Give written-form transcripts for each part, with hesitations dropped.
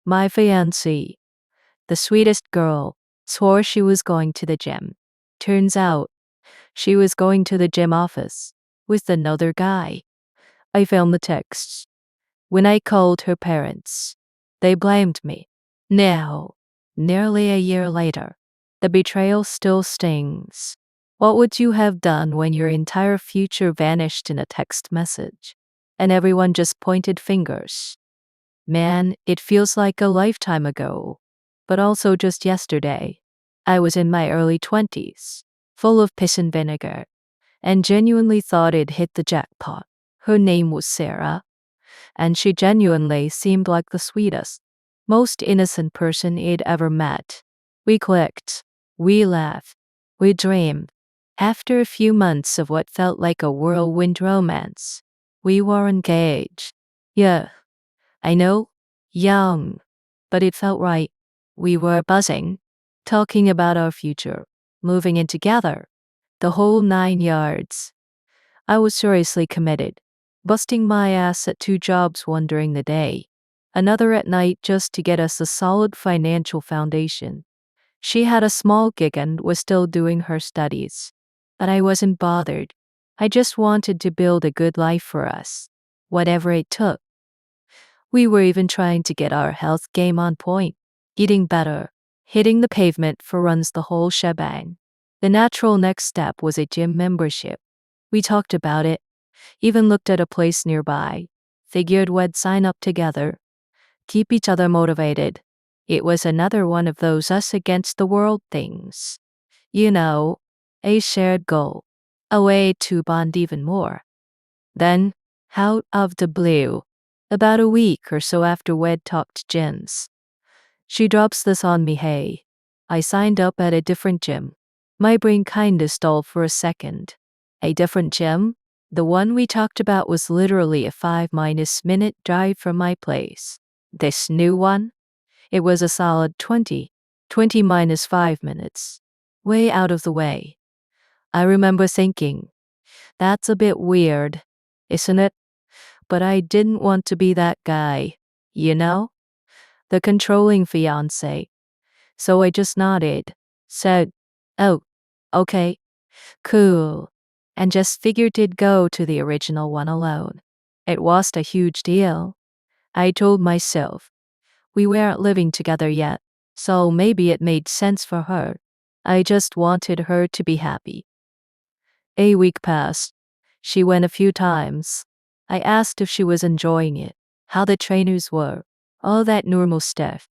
My fiancée, the sweetest girl, swore she was going to the gym. Turns out, she was going to the gym office with another guy. I found the texts. When I called her parents, they blamed me. Now, nearly a year later, the betrayal still stings. What would you have done when your entire future vanished in a text message and everyone just pointed fingers? Man, it feels like a lifetime ago, but also just yesterday. I was in my early 20s, full of piss and vinegar, and genuinely thought it hit the jackpot. Her name was Sarah, and she genuinely seemed like the sweetest, most innocent person he'd ever met. We clicked, we laughed, we dreamed. After a few months of what felt like a whirlwind romance, we were engaged. Yeah, I know, young, but it felt right. We were buzzing, talking about our future, moving in together, the whole 9 yards. I was seriously committed, busting my ass at 2 jobs one during the day, another at night just to get us a solid financial foundation. She had a small gig and was still doing her studies, but I wasn't bothered. I just wanted to build a good life for us, whatever it took. We were even trying to get our health game on point, eating better, hitting the pavement for runs, the whole shebang. The natural next step was a gym membership. We talked about it, even looked at a place nearby, figured we'd sign up together, keep each other motivated. It was another one of those us against the world things. You know, a shared goal, a way to bond even more. Then, out of the blue, about a week or so after we'd talked gyms, she drops this on me. Hey, I signed up at a different gym. My brain kinda stalled for a second. A different gym? The one we talked about was literally a 5-minute drive from my place. This new one? It was a solid 20 minus 5 minutes. Way out of the way. I remember thinking, that's a bit weird, isn't it? But I didn't want to be that guy, you know? The controlling fiancé. So I just nodded, said, oh, okay, cool, and just figured it'd go to the original one alone. It wasn't a huge deal. I told myself, we weren't living together yet, so maybe it made sense for her. I just wanted her to be happy. A week passed. She went a few times. I asked if she was enjoying it, how the trainers were, all that normal stuff.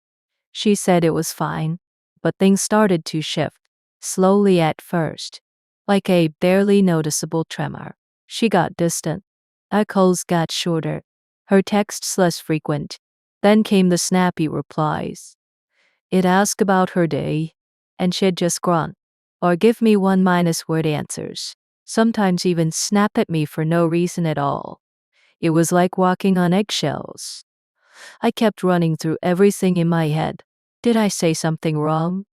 She said it was fine, but things started to shift, slowly at first, like a barely noticeable tremor. She got distant. Our calls got shorter, her texts less frequent. Then came the snappy replies. It'd ask about her day, and she'd just grunt, or give me 1-word answers, sometimes even snap at me for no reason at all. It was like walking on eggshells. I kept running through everything in my head. Did I say something wrong?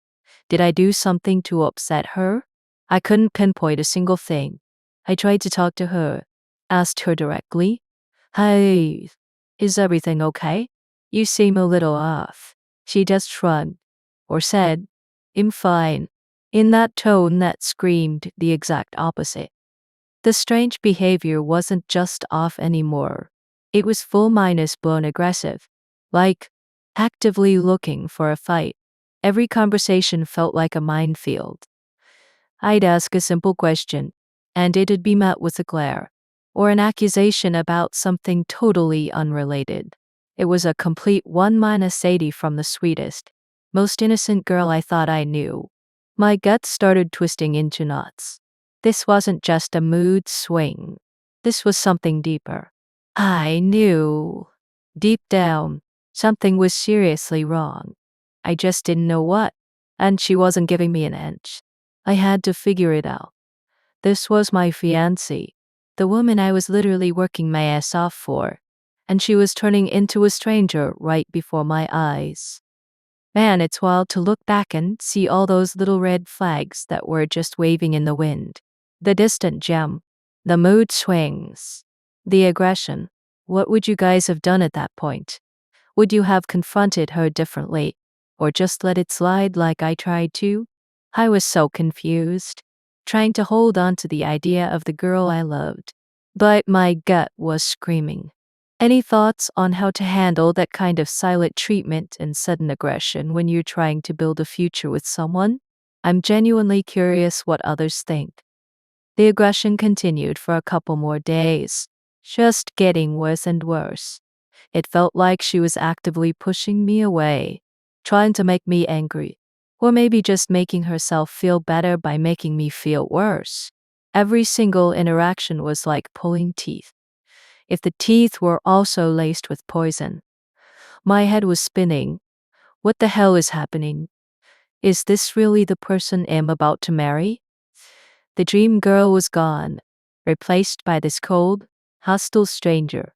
Did I do something to upset her? I couldn't pinpoint a single thing. I tried to talk to her, asked her directly, hey, is everything okay? You seem a little off. She just shrugged, or said, I'm fine, in that tone that screamed the exact opposite. The strange behavior wasn't just off anymore. It was full-blown aggressive, like actively looking for a fight. Every conversation felt like a minefield. I'd ask a simple question, and it'd be met with a glare, or an accusation about something totally unrelated. It was a complete 1-80 from the sweetest, most innocent girl I thought I knew. My guts started twisting into knots. This wasn't just a mood swing. This was something deeper. I knew, deep down, something was seriously wrong. I just didn't know what, and she wasn't giving me an inch. I had to figure it out. This was my fiancée, the woman I was literally working my ass off for, and she was turning into a stranger right before my eyes. Man, it's wild to look back and see all those little red flags that were just waving in the wind. The distant gem, the mood swings, the aggression. What would you guys have done at that point? Would you have confronted her differently, or just let it slide like I tried to? I was so confused, trying to hold on to the idea of the girl I loved. But my gut was screaming. Any thoughts on how to handle that kind of silent treatment and sudden aggression when you're trying to build a future with someone? I'm genuinely curious what others think. The aggression continued for a couple more days, just getting worse and worse. It felt like she was actively pushing me away, trying to make me angry, or maybe just making herself feel better by making me feel worse. Every single interaction was like pulling teeth. If the teeth were also laced with poison. My head was spinning. What the hell is happening? Is this really the person I'm about to marry? The dream girl was gone, replaced by this cold, hostile stranger.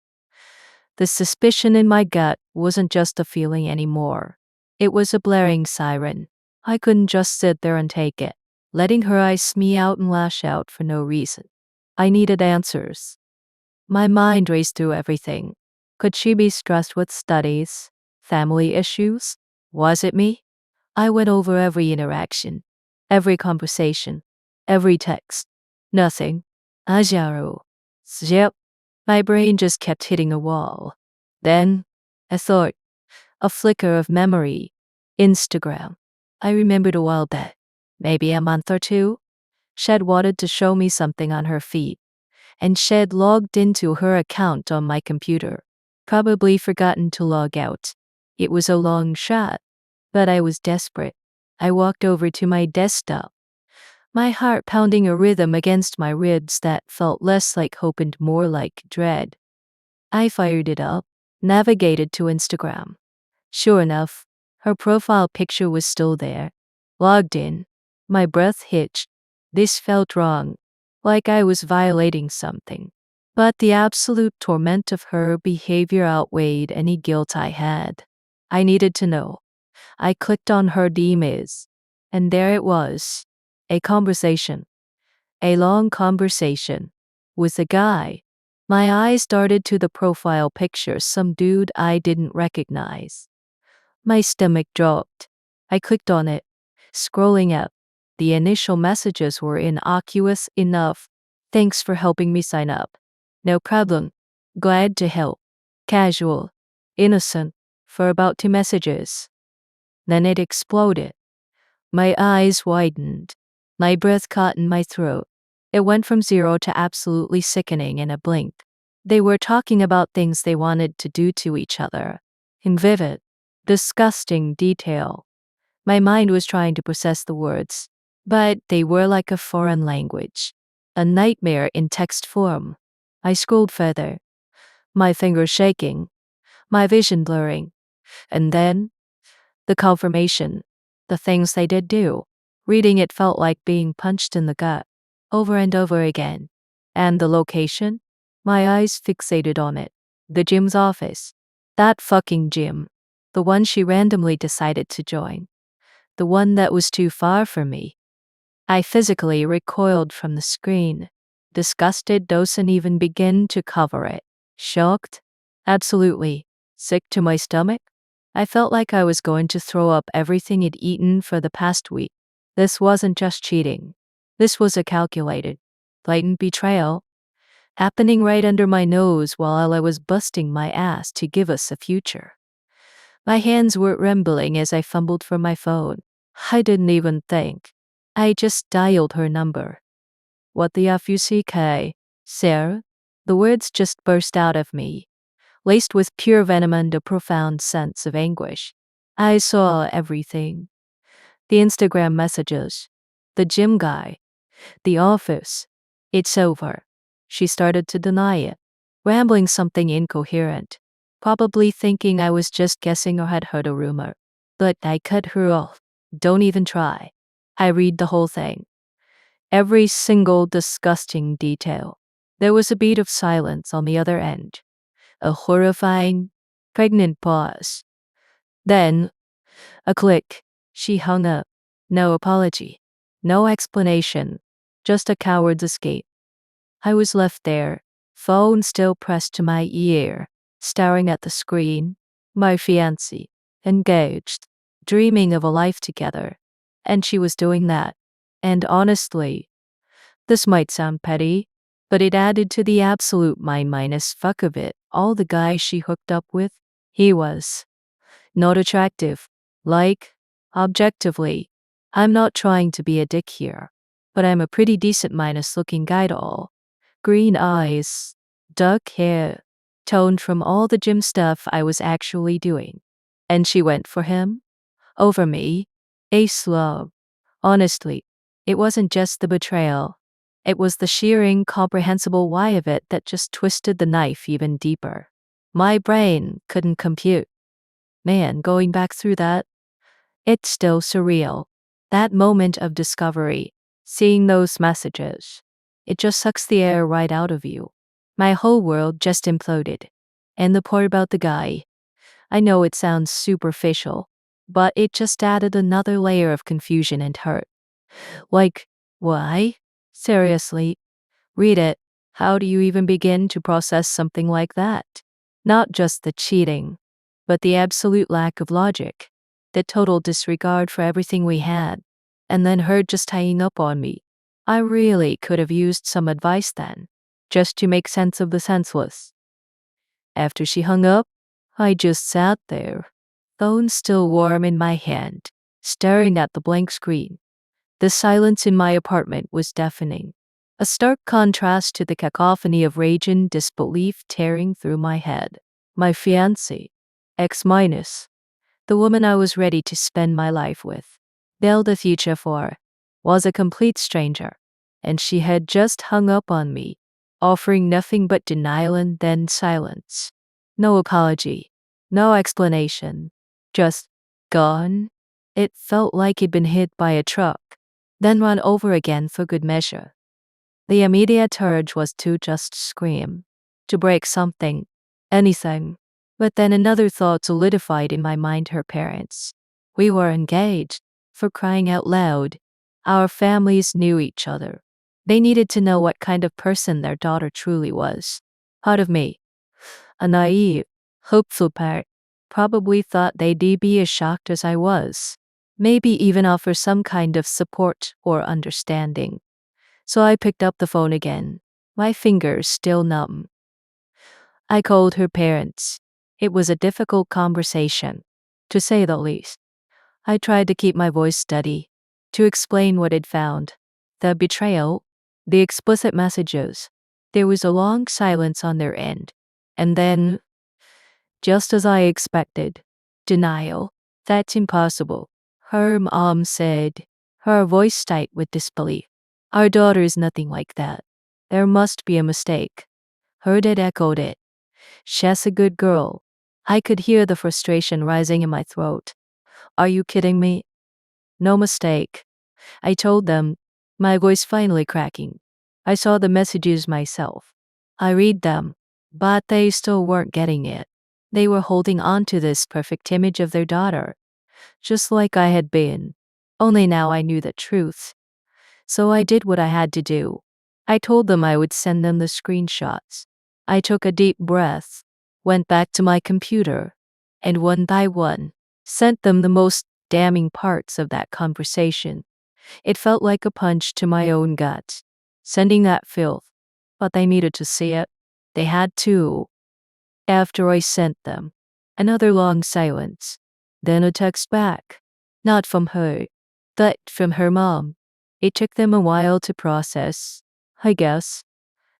The suspicion in my gut wasn't just a feeling anymore. It was a blaring siren. I couldn't just sit there and take it, letting her ice me out and lash out for no reason. I needed answers. My mind raced through everything. Could she be stressed with studies? Family issues? Was it me? I went over every interaction, every conversation, every text. Nothing. Ajaru. Zip. My brain just kept hitting a wall. Then, a thought, a flicker of memory. Instagram. I remembered a while back, maybe a month or two. Shed wanted to show me something on her feed, and Shed logged into her account on my computer. Probably forgotten to log out. It was a long shot, but I was desperate. I walked over to my desktop, my heart pounding a rhythm against my ribs that felt less like hope and more like dread. I fired it up, navigated to Instagram. Sure enough, her profile picture was still there. Logged in. My breath hitched. This felt wrong, like I was violating something. But the absolute torment of her behavior outweighed any guilt I had. I needed to know. I clicked on her DMs, and there it was. A conversation. A long conversation. With a guy. My eyes darted to the profile picture, some dude I didn't recognize. My stomach dropped. I clicked on it. Scrolling up. The initial messages were innocuous enough. Thanks for helping me sign up. No problem. Glad to help. Casual. Innocent. For about 2 messages. Then it exploded. My eyes widened. My breath caught in my throat. It went from 0 to absolutely sickening in a blink. They were talking about things they wanted to do to each other. In vivid, disgusting detail. My mind was trying to process the words, but they were like a foreign language. A nightmare in text form. I scrolled further. My fingers shaking. My vision blurring. And then, the confirmation. The things they did do. Reading it felt like being punched in the gut, over and over again. And the location? My eyes fixated on it. The gym's office. That fucking gym. The one she randomly decided to join. The one that was too far for me. I physically recoiled from the screen. Disgusted, doesn't even begin to cover it. Shocked? Absolutely. Sick to my stomach? I felt like I was going to throw up everything I'd eaten for the past week. This wasn't just cheating. This was a calculated, blatant betrayal, happening right under my nose while I was busting my ass to give us a future. My hands were trembling as I fumbled for my phone. I didn't even think. I just dialed her number. What the F you see, Kay? Sarah? The words just burst out of me, laced with pure venom and a profound sense of anguish. I saw everything. The Instagram messages. The gym guy. The office. It's over. She started to deny it, rambling something incoherent, probably thinking I was just guessing or had heard a rumor. But I cut her off. Don't even try. I read the whole thing. Every single disgusting detail. There was a beat of silence on the other end. A horrifying, pregnant pause. Then, a click. She hung up. No apology. No explanation. Just a coward's escape. I was left there, phone still pressed to my ear, staring at the screen, my fiancée, engaged, dreaming of a life together. And she was doing that. And honestly, this might sound petty, but it added to the absolute mind minus fuck of it. All the guy she hooked up with, he was not attractive. Like, objectively. I'm not trying to be a dick here, but I'm a pretty decent minus looking guy to all. Green eyes, dark hair, toned from all the gym stuff I was actually doing. And she went for him? Over me? Ace love. Honestly, it wasn't just the betrayal. It was the sheer incomprehensible why of it that just twisted the knife even deeper. My brain couldn't compute. Man, going back through that, it's still surreal. That moment of discovery, seeing those messages, it just sucks the air right out of you. My whole world just imploded. And the part about the guy, I know it sounds superficial, but it just added another layer of confusion and hurt. Like, why? Seriously, read it. How do you even begin to process something like that? Not just the cheating, but the absolute lack of logic, the total disregard for everything we had, and then her just hanging up on me. I really could have used some advice then, just to make sense of the senseless. After she hung up, I just sat there, phone still warm in my hand, staring at the blank screen. The silence in my apartment was deafening, a stark contrast to the cacophony of rage and disbelief tearing through my head. My fiancée, X-, the woman I was ready to spend my life with, build a future for, was a complete stranger, and she had just hung up on me, offering nothing but denial and then silence. No apology, no explanation, just gone. It felt like he'd been hit by a truck, then run over again for good measure. The immediate urge was to just scream, to break something, anything. But then another thought solidified in my mind: her parents. We were engaged, for crying out loud. Our families knew each other. They needed to know what kind of person their daughter truly was. Part of me, a naive, hopeful part, probably thought they'd be as shocked as I was. Maybe even offer some kind of support or understanding. So I picked up the phone again, my fingers still numb. I called her parents. It was a difficult conversation, to say the least. I tried to keep my voice steady, to explain what I'd found. The betrayal, the explicit messages. There was a long silence on their end. And then, just as I expected, denial. That's impossible. Her mom said, her voice tight with disbelief. Our daughter is nothing like that. There must be a mistake. Her dad echoed it. She's a good girl. I could hear the frustration rising in my throat. Are you kidding me? No mistake. I told them, my voice finally cracking. I saw the messages myself. I read them, but they still weren't getting it. They were holding on to this perfect image of their daughter, just like I had been. Only now I knew the truth. So I did what I had to do. I told them I would send them the screenshots. I took a deep breath, went back to my computer, and one by one, sent them the most damning parts of that conversation. It felt like a punch to my own gut, sending that filth. But they needed to see it. They had to. After I sent them, another long silence, then a text back. Not from her, but from her mom. It took them a while to process, I guess.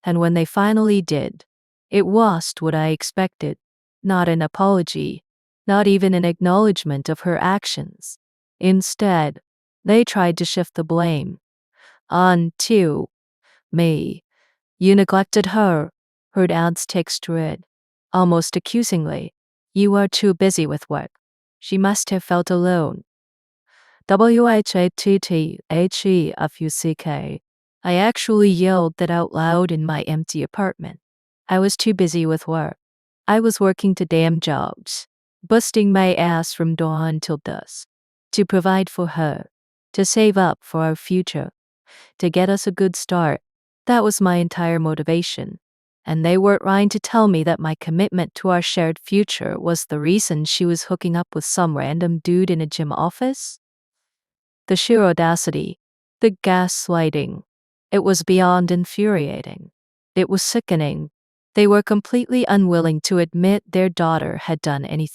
And when they finally did, it wasn't what I expected. Not an apology, not even an acknowledgement of her actions. Instead, they tried to shift the blame onto me. You neglected her, her dad's text read, almost accusingly. You were too busy with work. She must have felt alone. WHATTHEFUCK. I actually yelled that out loud in my empty apartment. I was too busy with work. I was working 2 damn jobs, busting my ass from dawn till dusk, to provide for her, to save up for our future, to get us a good start. That was my entire motivation. And they were trying to tell me that my commitment to our shared future was the reason she was hooking up with some random dude in a gym office? The sheer audacity, the gaslighting. It was beyond infuriating. It was sickening. They were completely unwilling to admit their daughter had done anything